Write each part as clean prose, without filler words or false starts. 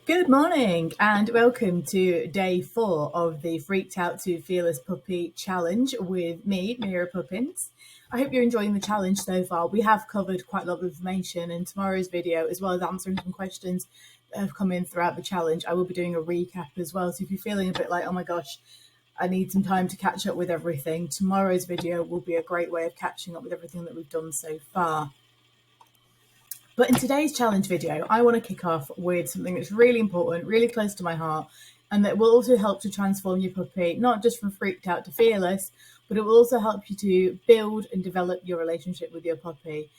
Good morning and welcome to day 4 of the Freaked Out to Fearless Puppy Challenge with me, Mira Puppins. I hope you're enjoying the challenge so far. We have covered quite a lot of information in tomorrow's video, as well as answering some questions that have come in throughout the challenge. I will be doing a recap as well, so if you're feeling a bit like, oh my gosh, I need some time to catch up with everything, tomorrow's video will be a great way of catching up with everything that we've done so far. But in today's challenge video, I want to kick off with something that's really important, really close to my heart, and that will also help to transform your puppy, not just from freaked out to fearless, but it will also help you to build and develop your relationship with your puppy,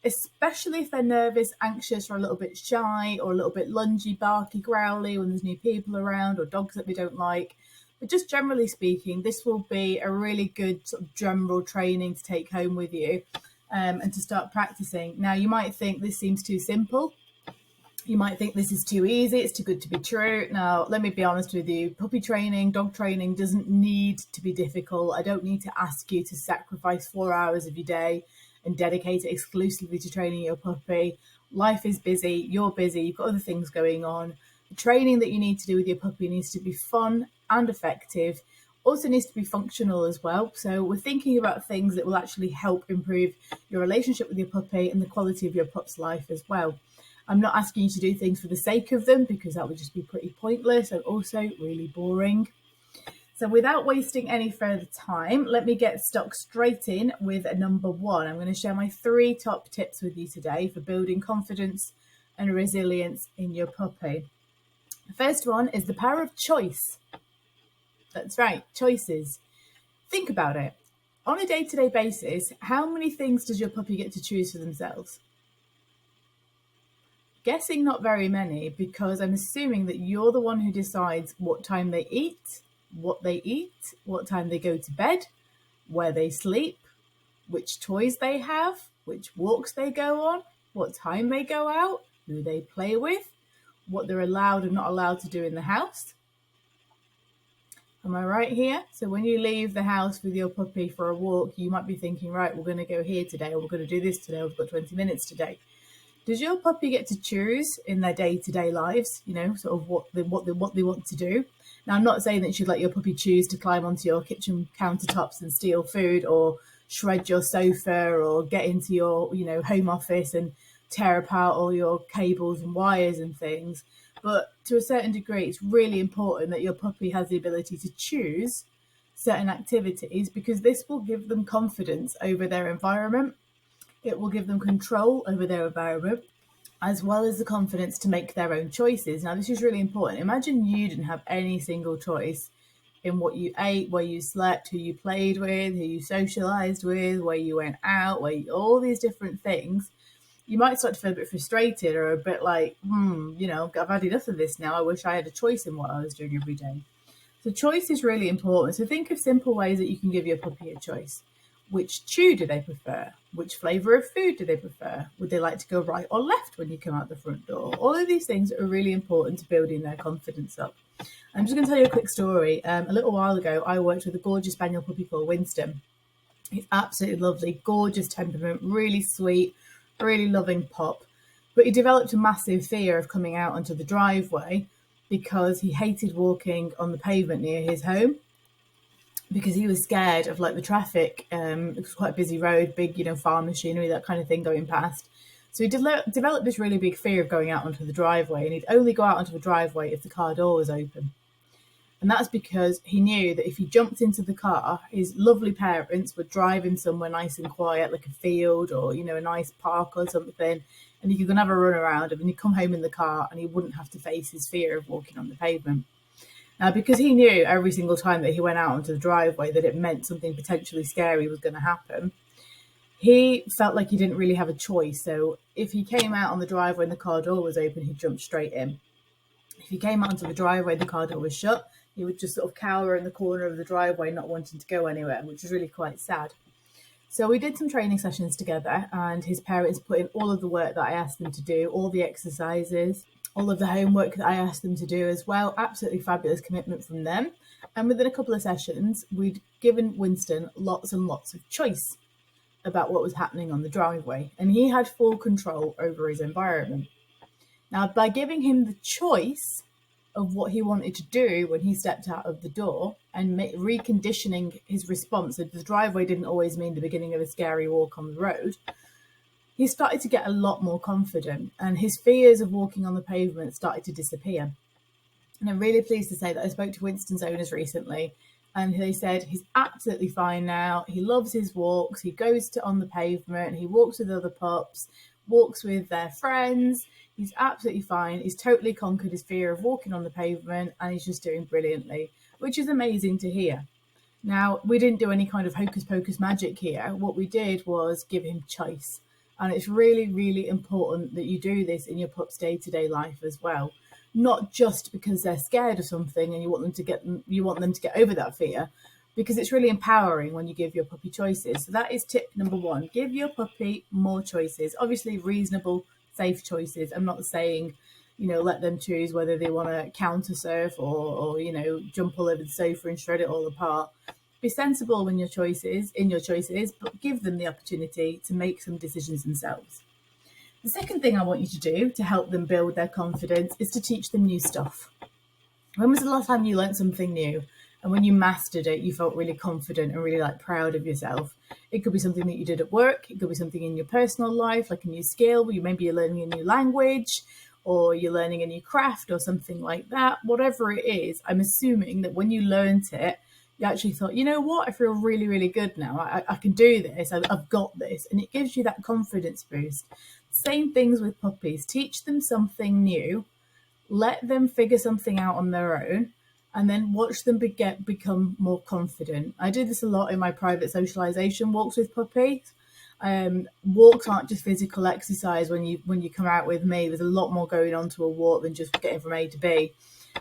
especially if they're nervous, anxious, or a little bit shy, or a little bit lungy, barky, growly when there's new people around, or dogs that we don't like. But just generally speaking, this will be a really good sort of general training to take home with you. And to start practicing. Now, you might think this seems too simple. You might think this is too easy. It's too good to be true. Now, let me be honest with you. Puppy training, dog training doesn't need to be difficult. I don't need to ask you to sacrifice 4 hours of your day and dedicate it exclusively to training your puppy. Life is busy. You're busy. You've got other things going on. The training that you need to do with your puppy needs to be fun and effective. Also needs to be functional as well. So we're thinking about things that will actually help improve your relationship with your puppy and the quality of your pup's life as well. I'm not asking you to do things for the sake of them, because that would just be pretty pointless and also really boring. So without wasting any further time, let me get stuck straight in with number 1. I'm going to share my 3 top tips with you today for building confidence and resilience in your puppy. The first one is the power of choice. That's right, choices. Think about it. On a day-to-day basis, how many things does your puppy get to choose for themselves? Guessing not very many, because I'm assuming that you're the one who decides what time they eat, what time they go to bed, where they sleep, which toys they have, which walks they go on, what time they go out, who they play with, what they're allowed and not allowed to do in the house. Am I right here? So when you leave the house with your puppy for a walk, you might be thinking, right, we're going to go here today, or we're going to do this today, or we've got 20 minutes today. Does your puppy get to choose in their day-to-day lives, sort of what they want to do? Now, I'm not saying that you should let your puppy choose to climb onto your kitchen countertops and steal food, or shred your sofa, or get into your, home office and tear apart all your cables and wires and things. But to a certain degree, it's really important that your puppy has the ability to choose certain activities, because this will give them confidence over their environment. It will give them control over their environment, as well as the confidence to make their own choices. Now, this is really important. Imagine you didn't have any single choice in what you ate, where you slept, who you played with, who you socialized with, where you went out, all these different things. You might start to feel a bit frustrated, or a bit like, I've had enough of this now. I wish I had a choice in what I was doing every day. So choice is really important. So think of simple ways that you can give your puppy a choice. Which chew do they prefer? Which flavour of food do they prefer? Would they like to go right or left when you come out the front door? All of these things are really important to building their confidence up. I'm just going to tell you a quick story. A little while ago, I worked with a gorgeous spaniel puppy called Winston. He's absolutely lovely, gorgeous temperament, really sweet, really loving pup. But he developed a massive fear of coming out onto the driveway, because he hated walking on the pavement near his home, because he was scared of the traffic. It was quite a busy road, big, farm machinery, that kind of thing going past. So he developed this really big fear of going out onto the driveway, and he'd only go out onto the driveway if the car door was open. And that's because he knew that if he jumped into the car, his lovely parents would drive him somewhere nice and quiet, like a field or, a nice park or something. And he could go and have a run around him, and he'd come home in the car and he wouldn't have to face his fear of walking on the pavement. Now, because he knew every single time that he went out onto the driveway that it meant something potentially scary was going to happen, he felt like he didn't really have a choice. So if he came out on the driveway and the car door was open, he'd jump straight in. If he came out onto the driveway, the car door was shut, he would just sort of cower in the corner of the driveway, not wanting to go anywhere, which was really quite sad. So we did some training sessions together, and his parents put in all of the work that I asked them to do, all the exercises, all of the homework that I asked them to do as well. Absolutely fabulous commitment from them. And within a couple of sessions, we'd given Winston lots and lots of choice about what was happening on the driveway, and he had full control over his environment. Now, by giving him the choice of what he wanted to do when he stepped out of the door and reconditioning his response, so the driveway didn't always mean the beginning of a scary walk on the road, he started to get a lot more confident, and his fears of walking on the pavement started to disappear. And I'm really pleased to say that I spoke to Winston's owners recently, and they said he's absolutely fine now. He loves his walks. He goes on the pavement. He walks with other pups, walks with their friends. He's absolutely fine. He's totally conquered his fear of walking on the pavement, and he's just doing brilliantly, which is amazing to hear. Now, we didn't do any kind of hocus pocus magic here. What we did was give him choice. And it's really, really important that you do this in your pup's day-to-day life as well. Not just because they're scared of something and you want them to get over that fear, because it's really empowering when you give your puppy choices. So that is tip number one. Give your puppy more choices. Obviously reasonable, safe choices. I'm not saying, let them choose whether they want to counter surf or jump all over the sofa and shred it all apart. Be sensible in your choices, but give them the opportunity to make some decisions themselves. The second thing I want you to do to help them build their confidence is to teach them new stuff. When was the last time you learned something new? And when you mastered it, you felt really confident and really proud of yourself. It could be something that you did at work. It could be something in your personal life, like a new skill. Maybe you're learning a new language, or you're learning a new craft or something like that. Whatever it is, I'm assuming that when you learned it, you actually thought, you know what, I feel really, really good now. I can do this. I've got this. And it gives you that confidence boost. Same things with puppies. Teach them something new. Let them figure something out on their own, and then watch them become more confident. I do this a lot in my private socialization walks with puppies. Walks aren't just physical exercise when you come out with me. There's a lot more going on to a walk than just getting from A to B.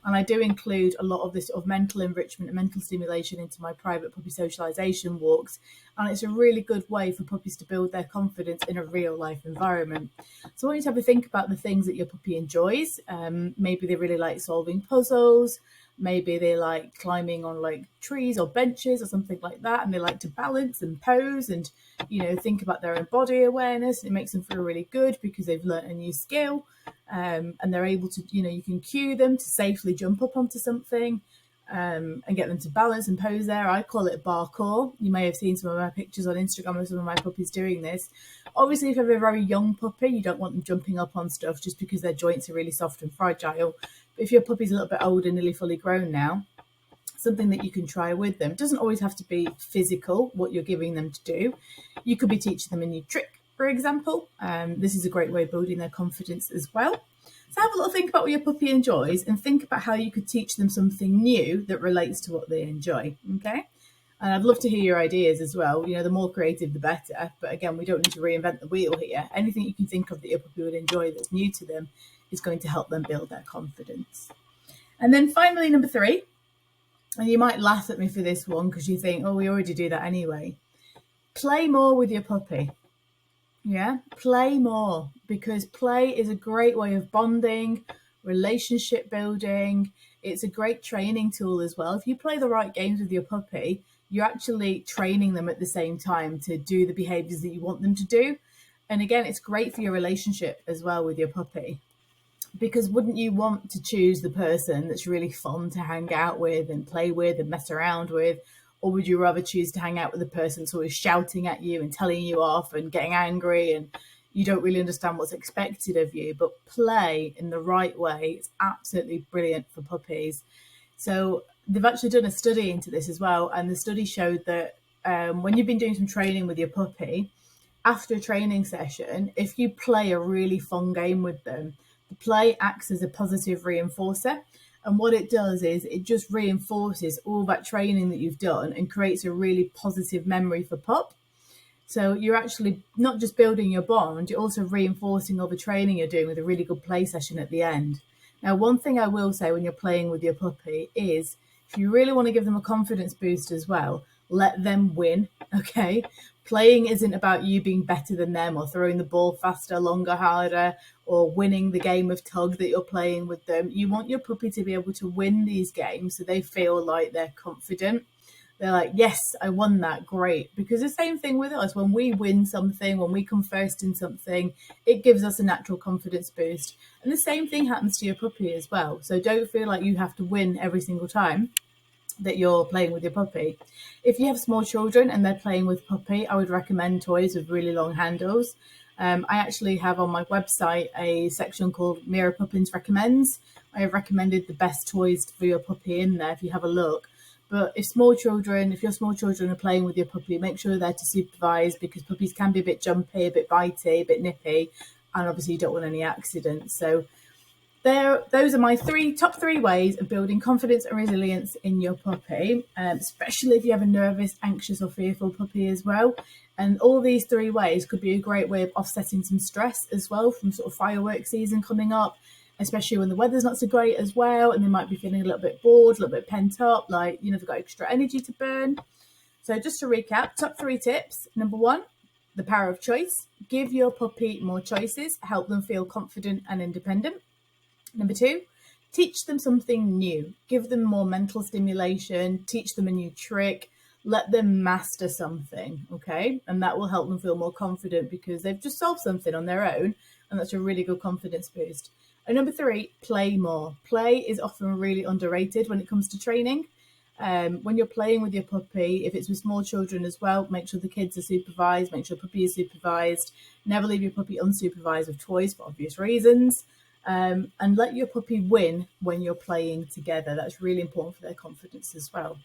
And I do include a lot of this sort of mental enrichment and mental stimulation into my private puppy socialization walks. And it's a really good way for puppies to build their confidence in a real life environment. So I want you to have a think about the things that your puppy enjoys. Maybe they really like solving puzzles. Maybe they like climbing on trees or benches or something like that. And they like to balance and pose and, think about their own body awareness. It makes them feel really good because they've learned a new skill. And they're able to, you can cue them to safely jump up onto something and get them to balance and pose there. I call it parkour. You may have seen some of my pictures on Instagram of some of my puppies doing this. Obviously, if you have a very young puppy, you don't want them jumping up on stuff just because their joints are really soft and fragile. But if your puppy's a little bit older, nearly fully grown now, something that you can try with them. It doesn't always have to be physical, what you're giving them to do. You could be teaching them a new trick, for example. This is a great way of building their confidence as well. So have a little think about what your puppy enjoys and think about how you could teach them something new that relates to what they enjoy, okay? And I'd love to hear your ideas as well. The more creative, the better. But again, we don't need to reinvent the wheel here. Anything you can think of that your puppy would enjoy that's new to them is going to help them build their confidence. And then finally, number 3, and you might laugh at me for this one because you think, oh, we already do that anyway. Play more with your puppy. Yeah, play more, because play is a great way of bonding, relationship building. It's a great training tool as well. If you play the right games with your puppy, you're actually training them at the same time to do the behaviors that you want them to do. And again, it's great for your relationship as well with your puppy, because wouldn't you want to choose the person that's really fun to hang out with and play with and mess around with? Or would you rather choose to hang out with a person that's always shouting at you and telling you off and getting angry and you don't really understand what's expected of you? But play in the right way, it's absolutely brilliant for puppies. So they've actually done a study into this as well. And the study showed that when you've been doing some training with your puppy, after a training session, if you play a really fun game with them, the play acts as a positive reinforcer. And what it does is it just reinforces all that training that you've done and creates a really positive memory for pup. So you're actually not just building your bond, you're also reinforcing all the training you're doing with a really good play session at the end. Now, one thing I will say when you're playing with your puppy is if you really want to give them a confidence boost as well, let them win, okay? Playing isn't about you being better than them or throwing the ball faster, longer, harder, or winning the game of tug that you're playing with them. You want your puppy to be able to win these games so they feel like they're confident. they're like, yes, I won that, great. Because the same thing with us, when we win something, when we come first in something, it gives us a natural confidence boost. And the same thing happens to your puppy as well. So don't feel like you have to win every single time that you're playing with your puppy. If you have small children and they're playing with puppy, I would recommend toys with really long handles. I actually have on my website a section called Mira Poppins Recommends. I have recommended the best toys for your puppy in there if you have a look. But if your small children are playing with your puppy, make sure they're to supervise, because puppies can be a bit jumpy, a bit bitey, a bit nippy, and obviously you don't want any accidents. So those are my top three ways of building confidence and resilience in your puppy, especially if you have a nervous, anxious, or fearful puppy as well. And all these three ways could be a great way of offsetting some stress as well from sort of fireworks season coming up, especially when the weather's not so great as well, and they might be feeling a little bit bored, a little bit pent up, like, they've got extra energy to burn. So just to recap, top three tips. Number one, the power of choice. Give your puppy more choices, help them feel confident and independent. Number two, teach them something new. Give them more mental stimulation, teach them a new trick, let them master something, okay? And that will help them feel more confident because they've just solved something on their own, and that's a really good confidence boost. And number three, play more. Play is often really underrated when it comes to training. When you're playing with your puppy, if it's with small children as well, make sure the kids are supervised, make sure puppy is supervised. Never leave your puppy unsupervised with toys for obvious reasons. And let your puppy win when you're playing together. That's really important for their confidence as well.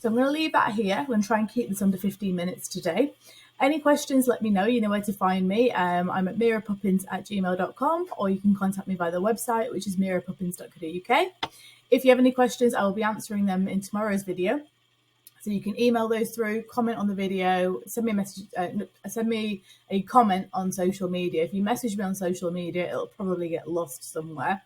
So I'm going to leave that here. I'm going to try and keep this under 15 minutes today. Any questions, let me know. You know where to find me. I'm at mirapoppins@gmail.com, or you can contact me via the website, which is mirapoppins.co.uk. If you have any questions, I will be answering them in tomorrow's video. So you can email those through, comment on the video, send me a message, send me a comment on social media. If you message me on social media, it'll probably get lost somewhere.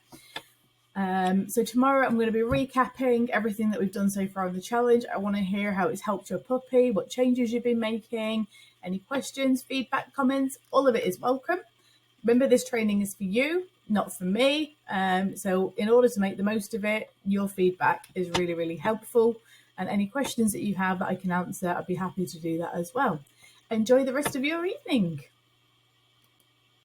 So tomorrow I'm going to be recapping everything that we've done so far in the challenge. I want to hear how it's helped your puppy, what changes you've been making, any questions, feedback, comments, all of it is welcome. Remember, this training is for you, not for me. So in order to make the most of it, your feedback is really, really helpful. And any questions that you have that I can answer, I'd be happy to do that as well. Enjoy the rest of your evening.